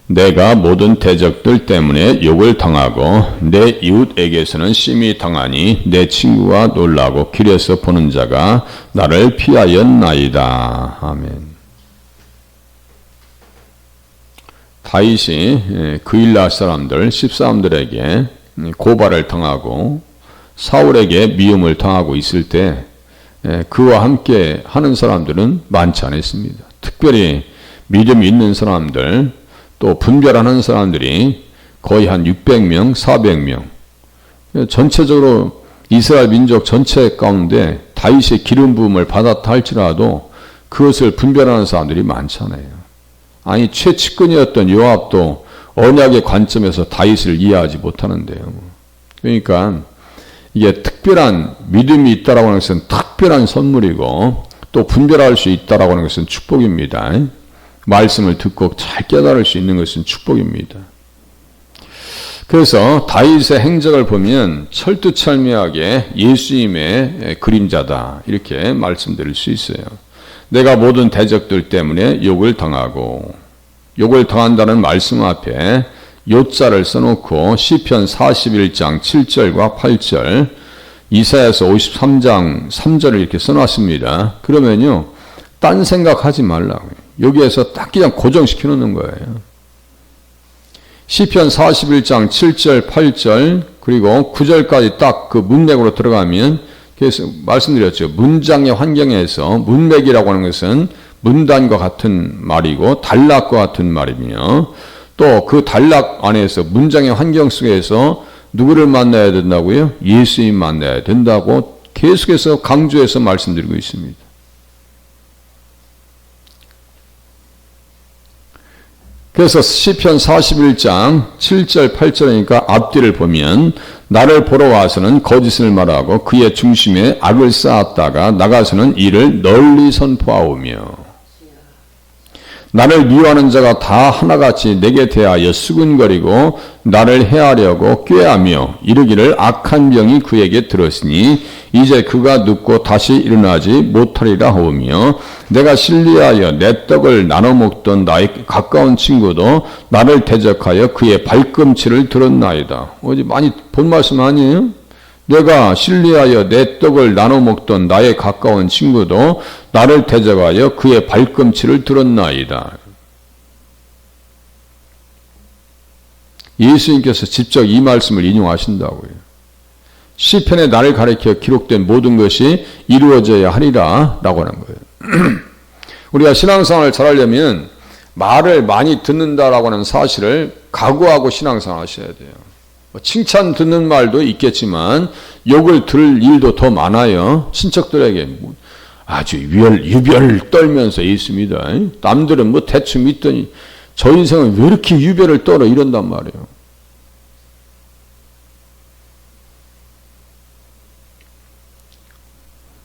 내가 모든 대적들 때문에 욕을 당하고 내 이웃에게서는 심히 당하니 내 친구가 놀라고 길에서 보는 자가 나를 피하였나이다. 아멘. 다윗이 그일라 사람들 14사람들에게 고발을 당하고 사울에게 미움을 당하고 있을 때 그와 함께 하는 사람들은 많지 않았습니다. 특별히 믿음이 있는 사람들 또 분별하는 사람들이 거의 한 600명, 400명. 전체적으로 이스라엘 민족 전체 가운데 다윗의 기름 부음을 받았다 할지라도 그것을 분별하는 사람들이 많잖아요. 아니 최측근이었던 요압도 언약의 관점에서 다윗을 이해하지 못하는데요. 그러니까 이게 특별한 믿음이 있다라고 하는 것은 특별한 선물이고 또 분별할 수 있다라고 하는 것은 축복입니다. 말씀을 듣고 잘 깨달을 수 있는 것은 축복입니다. 그래서 다윗의 행적을 보면 철두철미하게 예수님의 그림자다 이렇게 말씀드릴 수 있어요. 내가 모든 대적들 때문에 욕을 당하고 욕을 당한다는 말씀 앞에 요자를 써놓고 시편 41장 7절과 8절 이사야서 53장 3절을 이렇게 써놨습니다. 그러면요 딴 생각하지 말라고요. 여기에서 딱 그냥 고정시켜 놓는 거예요. 시편 41장 7절 8절 그리고 9절까지 딱 그 문맥으로 들어가면 그래서 말씀드렸죠. 문장의 환경에서 문맥이라고 하는 것은 문단과 같은 말이고 단락과 같은 말이며 또 그 단락 안에서 문장의 환경 속에서 누구를 만나야 된다고요? 예수님 만나야 된다고 계속해서 강조해서 말씀드리고 있습니다. 그래서 시편 41장 7절 8절이니까 앞뒤를 보면 나를 보러 와서는 거짓을 말하고 그의 중심에 악을 쌓았다가 나가서는 이를 널리 선포하오며 나를 미워하는 자가 다 하나같이 내게 대하여 수군거리고 나를 해하려고 꾀하며 이르기를 악한 병이 그에게 들었으니 이제 그가 눕고 다시 일어나지 못하리라 하오며 내가 신리하여 내 떡을 나눠 먹던 나의 가까운 친구도 나를 대적하여 그의 발꿈치를 들었나이다. 어제 많이 본 말씀 아니에요? 내가 신리하여 내 떡을 나눠 먹던 나의 가까운 친구도 나를 대적하여 그의 발꿈치를 들었나이다. 예수님께서 직접 이 말씀을 인용하신다고요. 시편에 나를 가리켜 기록된 모든 것이 이루어져야 하리라 라고 하는 거예요. 우리가 신앙생활을 잘하려면 말을 많이 듣는다라고 하는 사실을 각오하고 신앙생활 하셔야 돼요. 칭찬 듣는 말도 있겠지만 욕을 들을 일도 더 많아요. 친척들에게 아주 유별 떨면서 있습니다. 남들은 뭐 대충 믿더니 저 인생은 왜 이렇게 유별을 떨어 이런단 말이에요.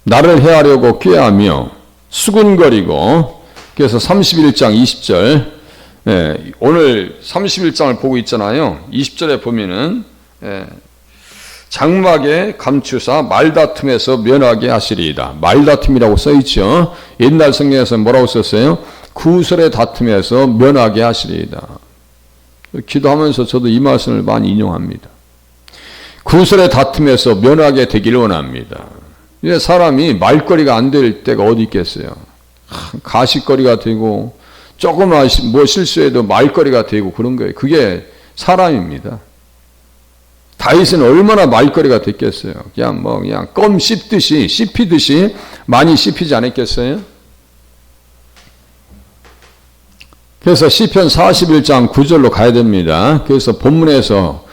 나를 해하려고 꾀하며 수군거리고 그래서 31장 20절 오늘 31장을 보고 있잖아요. 20절에 보면은 장막에 감추사 말다툼에서 면하게 하시리이다. 말다툼이라고 써있죠. 옛날 성경에서 뭐라고 썼어요? 구설의 다툼에서 면하게 하시리이다. 기도하면서 저도 이 말씀을 많이 인용합니다. 구설의 다툼에서 면하게 되기를 원합니다. 사람이 말거리가 안 될 때가 어디 있겠어요? 가십거리가 되고 조금만 뭐 실수해도 말거리가 되고 그런 거예요. 그게 사람입니다. 다윗은 얼마나 말거리가 됐겠어요. 그냥 껌 씹히듯이 많이 씹히지 않았겠어요? 그래서 시편 41장 9절로 가야 됩니다. 그래서 본문에서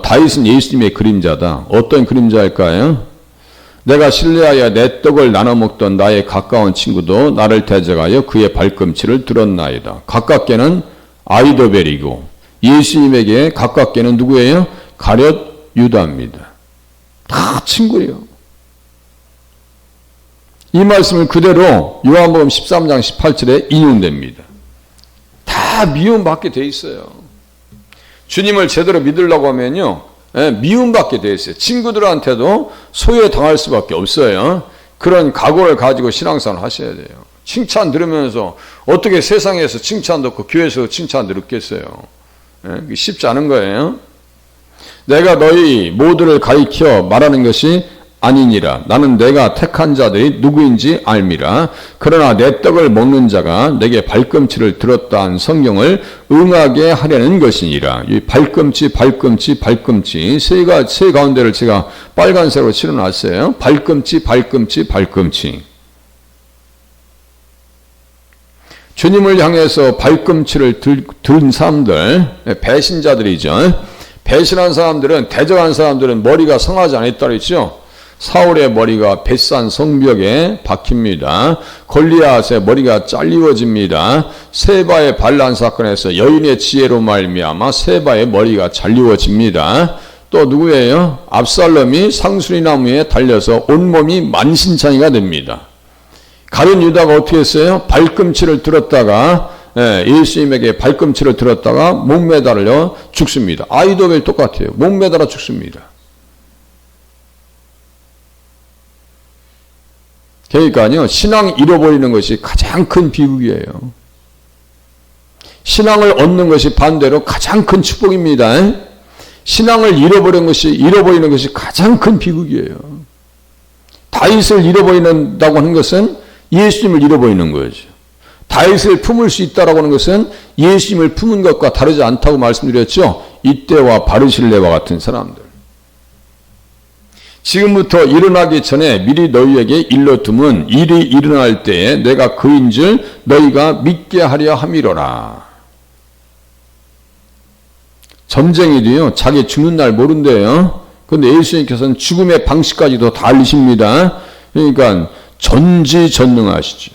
다윗은 예수님의 그림자다. 어떤 그림자일까요? 내가 신뢰하여 내 떡을 나눠 먹던 나의 가까운 친구도 나를 대적하여 그의 발꿈치를 들었나이다. 가깝게는 아히도벨이고 예수님에게 가깝게는 누구예요? 가룟 유다입니다. 다 친구예요. 이 말씀을 그대로 요한복음 13장 18절에 인용됩니다. 다 미움받게 돼 있어요. 주님을 제대로 믿으려고 하면요. 미움받게 돼 있어요. 친구들한테도 소외당할 수밖에 없어요. 그런 각오를 가지고 신앙생활을 하셔야 돼요. 칭찬 들으면서 어떻게 세상에서 칭찬 듣고 교회에서 칭찬 들었겠어요? 예? 쉽지 않은 거예요. 내가 너희 모두를 가리켜 말하는 것이 아니니라. 나는 내가 택한 자들이 누구인지 알미라. 그러나 내 떡을 먹는 자가 내게 발꿈치를 들었다 한 성경을 응하게 하려는 것이니라. 이 발꿈치 세 가운데를 제가 빨간색으로 칠해놨어요. 발꿈치. 주님을 향해서 발꿈치를 든 사람들, 배신자들이죠. 배신한 사람들은, 대적한 사람들은 머리가 성하지 않았다 그랬죠. 사울의 머리가 벳산 성벽에 박힙니다. 골리앗의 머리가 잘리워집니다. 세바의 반란 사건에서 여인의 지혜로 말미암아 세바의 머리가 잘리워집니다. 또 누구예요? 압살롬이 상수리나무에 달려서 온몸이 만신창이가 됩니다. 가룟 유다가 어떻게 했어요? 발꿈치를 들었다가 예수님에게 발꿈치를 들었다가 목 매달려 죽습니다. 아이도벨 똑같아요. 목 매달아 죽습니다. 그러니까요, 신앙 잃어버리는 것이 가장 큰 비극이에요. 신앙을 얻는 것이 반대로 가장 큰 축복입니다. 신앙을 잃어버리는 것이 가장 큰 비극이에요. 다윗을 잃어버린다고 하는 것은 예수님을 잃어버리는 거죠. 다윗을 품을 수 있다라고 하는 것은 예수님을 품은 것과 다르지 않다고 말씀드렸죠. 이때와 바르실레와 같은 사람들. 지금부터 일어나기 전에 미리 너희에게 일러두면 일이 일어날 때에 내가 그인 줄 너희가 믿게 하려 함이로라. 점쟁이도요, 자기 죽는 날 모른대요. 그런데 예수님께서는 죽음의 방식까지도 다 알리십니다. 그러니까 전지전능하시죠.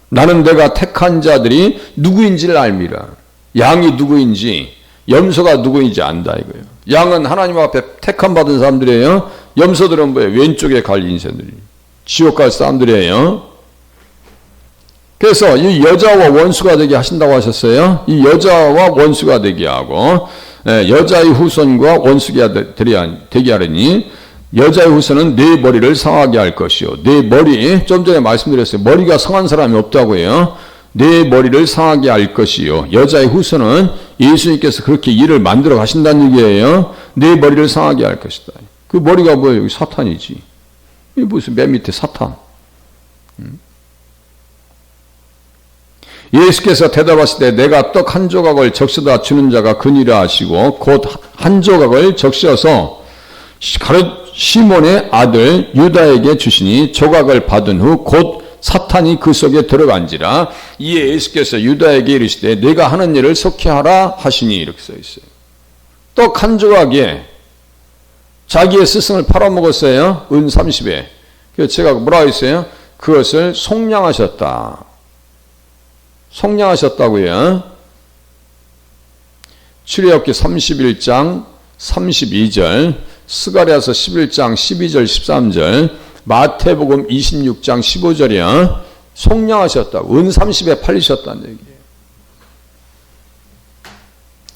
나는 내가 택한 자들이 누구인지를 알미라. 양이 누구인지, 염소가 누구인지 안다 이거예요. 양은 하나님 앞에 택함 받은 사람들이에요. 염소들은 뭐예요? 왼쪽에 갈 인생들이. 지옥 갈 사람들이에요. 그래서 이 여자와 원수가 되게 하신다고 하셨어요. 이 여자와 원수가 되게 하고, 여자의 후손과 원수가 되게 하려니, 여자의 후손은 네 머리를 상하게 할 것이요. 네 머리, 좀 전에 말씀드렸어요. 머리가 상한 사람이 없다고 해요. 네 머리를 상하게 할 것이요. 여자의 후손은 예수님께서 그렇게 일을 만들어 가신다는 얘기예요. 네 머리를 상하게 할 것이다. 그 머리가 뭐예요? 여기 사탄이지. 이 무슨 맨 밑에 사탄. 예수께서 대답하실 때 내가 떡 한 조각을 적셔다 주는 자가 그니라 하시고 곧 한 조각을 적셔서 시몬의 아들 유다에게 주시니 조각을 받은 후 곧 사탄이 그 속에 들어간지라. 이에 예수께서 유다에게 이르시되 내가 하는 일을 속히 하라 하시니 이렇게 써 있어요. 떡 한 조각에 자기의 스승을 팔아먹었어요. 은 30에. 그래서 제가 뭐라고 했어요? 그것을 속량하셨다. 속량하셨다고요. 출애굽기 31장 32절, 스가랴서 11장 12절 13절, 마태복음 26장 15절이야. 속량하셨다고. 은 30에 팔리셨다는 얘기예요.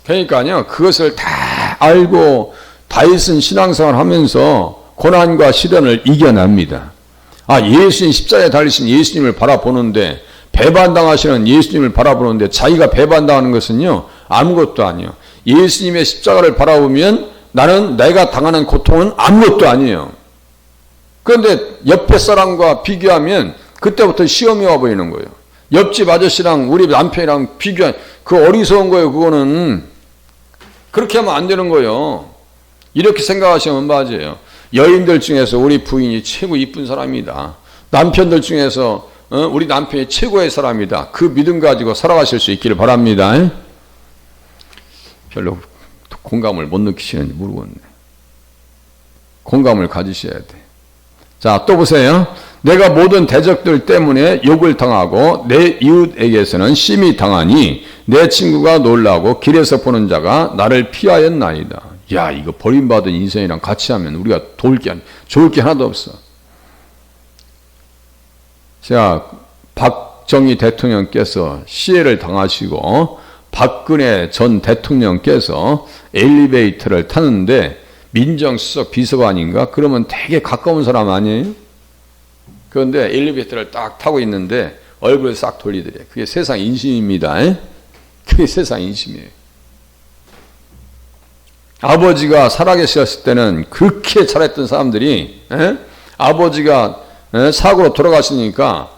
그러니까요, 그것을 다 알고 다윗은 신앙생활 하면서 고난과 시련을 이겨냅니다. 아, 예수님 십자가에 달리신 예수님을 바라보는데, 배반당하시는 예수님을 바라보는데 자기가 배반당하는 것은요, 아무것도 아니에요. 예수님의 십자가를 바라보면 나는 내가 당하는 고통은 아무것도 아니에요. 그런데 옆에 사람과 비교하면 그때부터 시험이 와버리는 거예요. 옆집 아저씨랑 우리 남편이랑 비교하면 그 어리석은 거예요. 그거는 그렇게 하면 안 되는 거예요. 이렇게 생각하시면 맞아요. 여인들 중에서 우리 부인이 최고 이쁜 사람이다. 남편들 중에서 우리 남편이 최고의 사람이다. 그 믿음 가지고 살아가실 수 있기를 바랍니다. 별로 공감을 못 느끼시는지 모르겠네. 공감을 가지셔야 돼. 자, 또 보세요. 내가 모든 대적들 때문에 욕을 당하고 내 이웃에게서는 심히 당하니 내 친구가 놀라고 길에서 보는 자가 나를 피하였나이다. 야, 이거 버림받은 인생이랑 같이 하면 우리가 좋을 게 하나도 없어. 자, 박정희 대통령께서 시해를 당하시고 박근혜 전 대통령께서 엘리베이터를 타는데 민정수석 비서관인가? 그러면 되게 가까운 사람 아니에요? 그런데 엘리베이터를 딱 타고 있는데 얼굴을 싹 돌리더래. 그게 세상 인심입니다. 그게 세상 인심이에요. 아버지가 살아계셨을 때는 그렇게 잘했던 사람들이 아버지가 사고로 돌아가시니까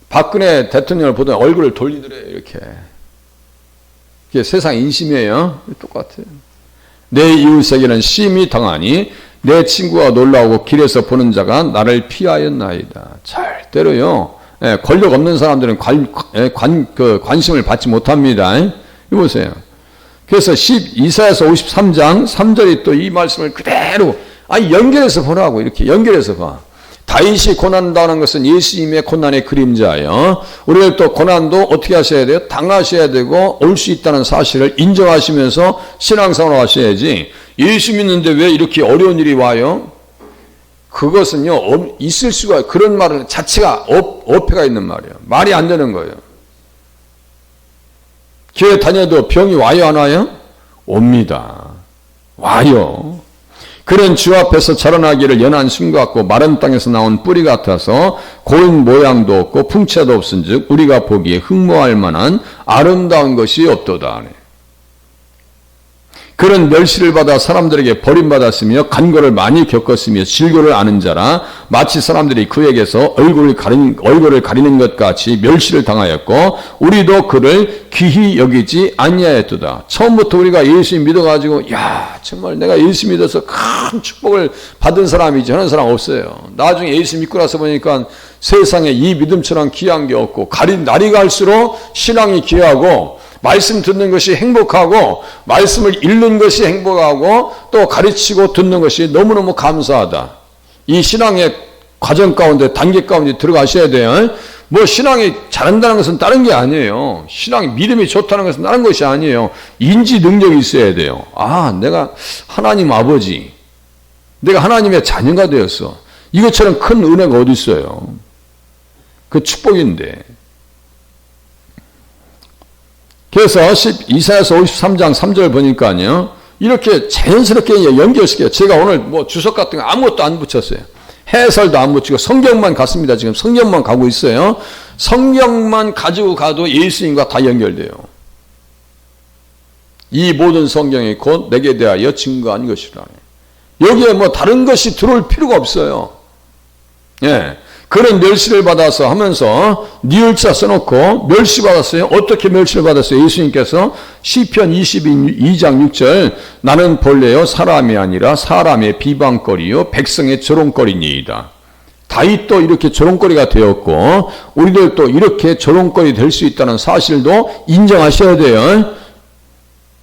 박근혜 대통령을 보던 얼굴을 돌리더래. 이렇게. 그게 세상 인심이에요. 똑같아요. 내 이웃에게는 심히 당하니 내 친구가 놀라우고 길에서 보는 자가 나를 피하였나이다. 절대로요. 권력 없는 사람들은 관심을 받지 못합니다. 이보세요. 그래서 이사야서 53장 3절이 또 이 말씀을 그대로 연결해서 보라고. 이렇게 연결해서 봐. 다윗이 고난당하는 것은 예수님의 고난의 그림자예요. 우리가 또 고난도 어떻게 하셔야 돼요? 당하셔야 되고 올 수 있다는 사실을 인정하시면서 신앙생활을 하셔야지. 예수 믿는데 왜 이렇게 어려운 일이 와요? 그것은요, 있을 수가, 그런 말은 자체가 어폐가 있는 말이에요. 말이 안 되는 거예요. 교회 다녀도 병이 와요, 안 와요? 옵니다. 와요. 그는 주 앞에서 자라나기를 연한 심 같고 마른 땅에서 나온 뿌리 같아서 고운 모양도 없고 풍채도 없은즉 우리가 보기에 흠모할 만한 아름다운 것이 없도다. 그는 멸시를 받아 사람들에게 버림받았으며 간고를 많이 겪었으며 질고를 아는 자라 마치 사람들이 그에게서 얼굴을 가리는 것 같이 멸시를 당하였고 우리도 그를 귀히 여기지 아니하였도다. 처음부터 우리가 예수 믿어가지고 야 정말 내가 예수 믿어서 큰 축복을 받은 사람이지 하는 사람 없어요. 나중에 예수 믿고 나서 보니까 세상에 이 믿음처럼 귀한 게 없고 날이 갈수록 신앙이 귀하고 말씀 듣는 것이 행복하고 말씀을 읽는 것이 행복하고 또 가르치고 듣는 것이 너무너무 감사하다. 이 신앙의 과정 가운데 단계 가운데 들어가셔야 돼요. 뭐 신앙이 잘한다는 것은 다른 게 아니에요. 신앙이 믿음이 좋다는 것은 다른 것이 아니에요. 인지 능력이 있어야 돼요. 내가 하나님 아버지, 내가 하나님의 자녀가 되었어. 이것처럼 큰 은혜가 어디 있어요? 그 축복인데. 그래서 이사야서 53장 3절 보니까요. 이렇게 자연스럽게 연결시켜요. 제가 오늘 뭐 주석 같은 거 아무것도 안 붙였어요. 해설도 안 붙이고 성경만 갔습니다. 지금 성경만 가고 있어요. 성경만 가지고 가도 예수님과 다 연결돼요. 이 모든 성경이 곧 내게 대하여 증거한 것이라. 여기에 뭐 다른 것이 들어올 필요가 없어요. 예. 그런 멸시를 받아서 하면서 니을자 써놓고 멸시받았어요. 어떻게 멸시를 받았어요? 예수님께서 시편 22장 6절 나는 본래요 사람이 아니라 사람의 비방거리요 백성의 조롱거리니이다. 다윗도 이렇게 조롱거리가 되었고 우리들도 이렇게 조롱거리 될 수 있다는 사실도 인정하셔야 돼요.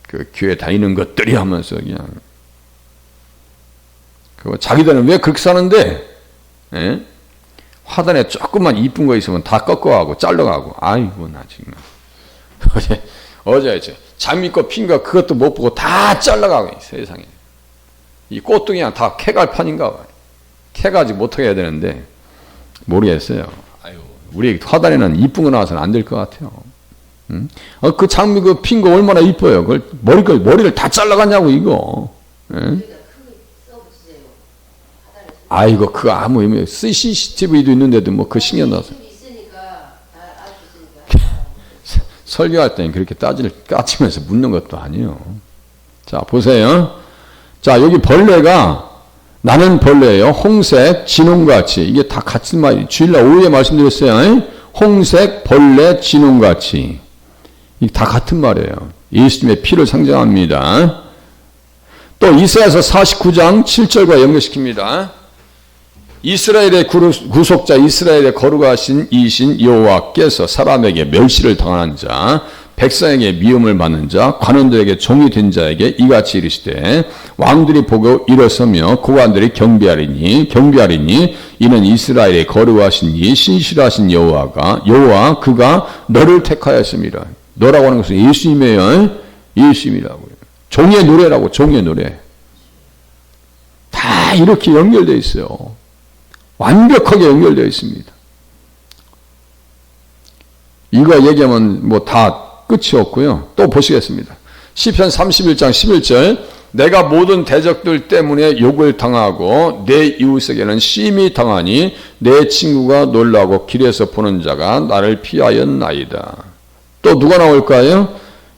그 교회 다니는 것들이 하면서 그냥 자기들은 왜 그렇게 사는데 예? 화단에 조금만 이쁜 거 있으면 다 꺾어가고 잘라가고 아이고 나 지금 어제 잠 있고 핀 거 그것도 못 보고 다 잘라가고 세상에 이 꽃등이야 다 캐갈판인가 봐요. 캐가지고 못하게 해야 되는데 모르겠어요. 우리 화단에는 이쁜 거 나와서는 안 될 것 같아요. 그 장미 그 핀 거 얼마나 이뻐요. 그걸 머리를 다 잘라갔냐고 이거. 예? 아이고 그거 아무 의미 없어요. CCTV도 있는데도 뭐 그 신경 나서 설교할 때는 그렇게 까치면서 묻는 것도 아니에요. 자 보세요. 자 여기 벌레가 나는 벌레예요. 홍색 진홍같이 이게 다 같은 말이 주일날 오후에 말씀드렸어요. 홍색 벌레 진홍같이 이게 다 같은 말이에요. 예수님의 피를 상징합니다. 또 이사야서 49장 7절과 연결시킵니다. 이스라엘의 구속자 이스라엘의 거룩하신 이신 여호와께서 사람에게 멸시를 당하는 자 백성에게 미움을 받는 자 관원들에게 종이 된 자에게 이같이 이르시되 왕들이 보고 일어서며 고관들이 경배하리니 이는 이스라엘의 거룩하신 이 신실하신 여호와 그가 너를 택하였습니다. 너라고 하는 것은 예수님이에요. 예수님이라고요. 종의 노래라고 종의 노래. 다 이렇게 연결되어 있어요. 완벽하게 연결되어 있습니다. 이거 얘기하면 뭐 다 끝이 없고요. 또 보시겠습니다. 시편 31장 11절 내가 모든 대적들 때문에 욕을 당하고 내 이웃에게는 심히 당하니 내 친구가 놀라고 길에서 보는 자가 나를 피하였나이다. 또 누가 나올까요?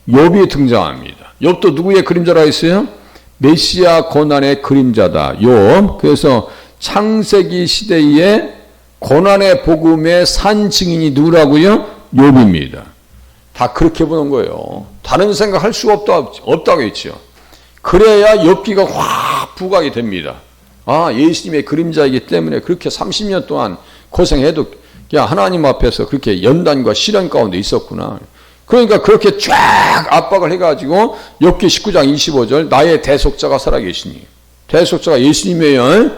욥이 등장합니다. 욥도 누구의 그림자라 했어요? 메시아 고난의 그림자다. 욥. 그래서 창세기 시대의 고난의 복음의 산 증인이 누구라고요? 욥입니다. 다 그렇게 보는 거예요. 다른 생각할 수가 없다고 했죠. 그래야 욥기가 확 부각이 됩니다. 아, 예수님의 그림자이기 때문에 그렇게 30년 동안 고생해도 그냥 하나님 앞에서 그렇게 연단과 시련 가운데 있었구나. 그러니까 그렇게 쫙 압박을 해가지고 욥기 19장 25절 나의 대속자가 살아계시니, 대속자가 예수님이에요.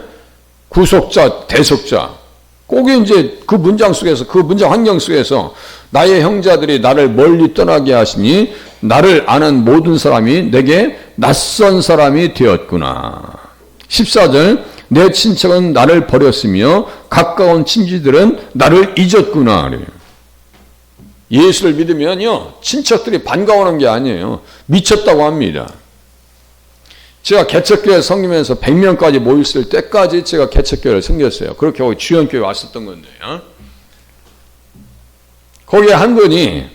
구속자, 대속자. 꼭 이제 그 문장 속에서, 그 문장 환경 속에서 나의 형제들이 나를 멀리 떠나게 하시니 나를 아는 모든 사람이 내게 낯선 사람이 되었구나. 14절 내 친척은 나를 버렸으며 가까운 친지들은 나를 잊었구나. 예수를 믿으면요, 친척들이 반가워하는 게 아니에요. 미쳤다고 합니다. 제가 개척교회 섬기면서 100명까지 모였을 때까지 제가 개척교회를 섬겼어요. 그렇게 거기 주연교회 왔었던 건데요. 거기에 한 분이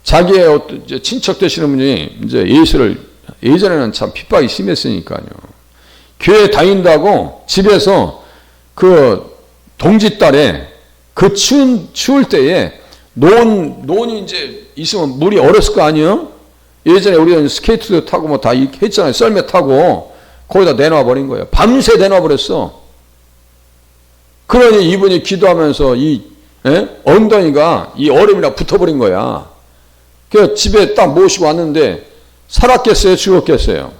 자기의 친척 되시는 분이 이제 예수를, 예전에는 참 핍박이 심했으니까요. 교회 다닌다고 집에서 그 동짓달에 그 추울 때에 논이 이제 있으면 물이 얼었을 거 아니에요? 예전에 우리는 스케이트도 타고 뭐 다 했잖아요. 썰매 타고 거기다 내놔 버린 거예요. 밤새 내놔 버렸어. 그러니 이분이 기도하면서 엉덩이가 이 얼음이랑 붙어버린 거야. 그래서 집에 딱 모시고 왔는데 살았겠어요? 죽었겠어요?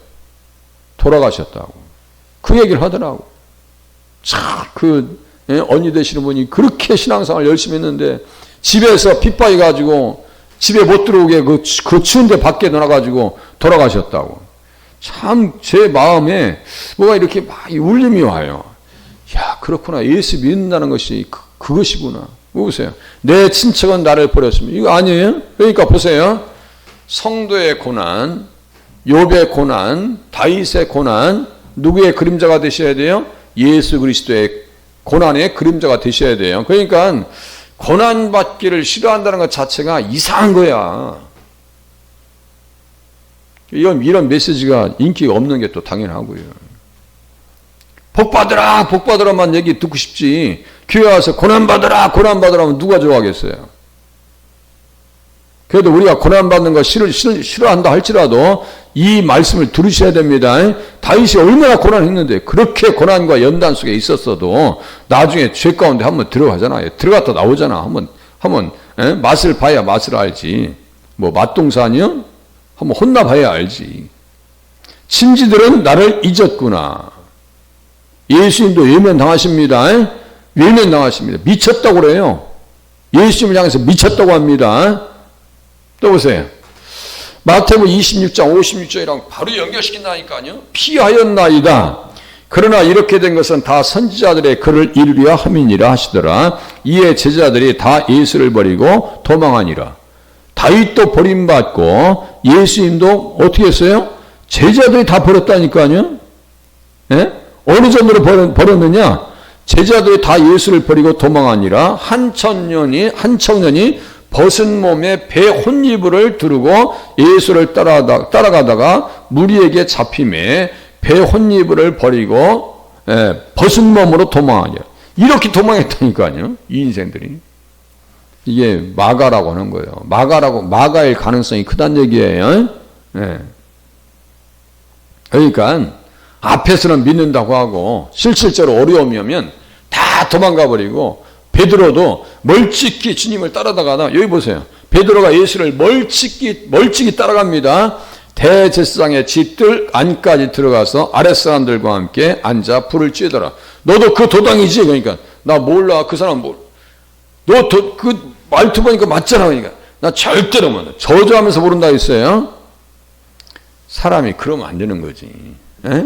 돌아가셨다고. 그 얘기를 하더라고. 참, 언니 되시는 분이 그렇게 신앙생활 열심히 했는데 집에서 핍박이 가지고 집에 못 들어오게 그 추운데 밖에 나가가지고 돌아가셨다고. 참 제 마음에 뭐가 이렇게 막 울림이 와요. 야, 그렇구나. 예수 믿는다는 것이 그것이구나. 보세요. 내 친척은 나를 버렸습니다. 이거 아니에요? 그러니까 보세요. 성도의 고난, 욥의 고난, 다윗의 고난, 누구의 그림자가 되셔야 돼요? 예수 그리스도의 고난의 그림자가 되셔야 돼요. 그러니까 고난받기를 싫어한다는 것 자체가 이상한 거야. 이런 메시지가 인기가 없는 게 또 당연하고요. 복받으라, 복받으라만 얘기 듣고 싶지. 교회 와서 고난받으라, 고난받으라 하면 누가 좋아하겠어요? 그래도 우리가 고난받는 거 싫어한다 할지라도 이 말씀을 들으셔야 됩니다. 다윗이 얼마나 고난했는데 그렇게 고난과 연단 속에 있었어도 나중에 죄 가운데 한번 들어가잖아요. 들어갔다 나오잖아. 한번 맛을 봐야 맛을 알지. 뭐 맛동산이요? 한번 혼나봐야 알지. 친지들은 나를 잊었구나. 예수님도 외면당하십니다. 외면당하십니다. 미쳤다고 그래요. 예수님을 향해서 미쳤다고 합니다. 또 보세요. 마태복음 26장 56절이랑 바로 연결시킨다니까요. 피하였나이다. 그러나 이렇게 된 것은 다 선지자들의 글을 이루려 함이니라 하시더라. 이에 제자들이 다 예수를 버리고 도망하니라. 다윗도 버림받고 예수님도 어떻게 했어요? 제자들이 다 버렸다니까요. 예? 어느 정도로 버렸느냐? 제자들이 다 예수를 버리고 도망하니라. 한 청년이 벗은 몸에 배 혼이불을 두르고 예수를 따라가다가 무리에게 잡힘에 배 혼이불을 버리고 벗은 몸으로 도망하니라. 이렇게 도망했다니까요. 이 인생들이. 이게 마가라고 하는 거예요. 마가일 가능성이 크다는 얘기예요. 네. 그러니까 앞에서는 믿는다고 하고 실질적으로 어려움이 오면 다 도망가 버리고 베드로도 멀찍이 주님을 따라다가다 여기 보세요. 베드로가 예수를 멀찍이 따라갑니다. 대제사장의 집들 안까지 들어가서 아랫사람들과 함께 앉아 불을 쬐더라. 너도 그 도당이지? 그러니까 나 몰라. 그 사람 몰라. 너 그 말투 보니까 맞잖아. 그러니까 나 절대로 몰라. 저주하면서 모른다 했어요. 사람이 그러면 안 되는 거지. 에?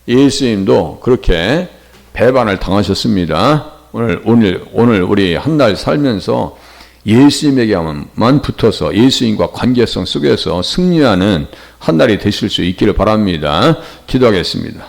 예수님도 그렇게 배반을 당하셨습니다. 오늘 우리 한 날 살면서 예수님에게만 붙어서 예수님과 관계성 속에서 승리하는 한 날이 되실 수 있기를 바랍니다. 기도하겠습니다.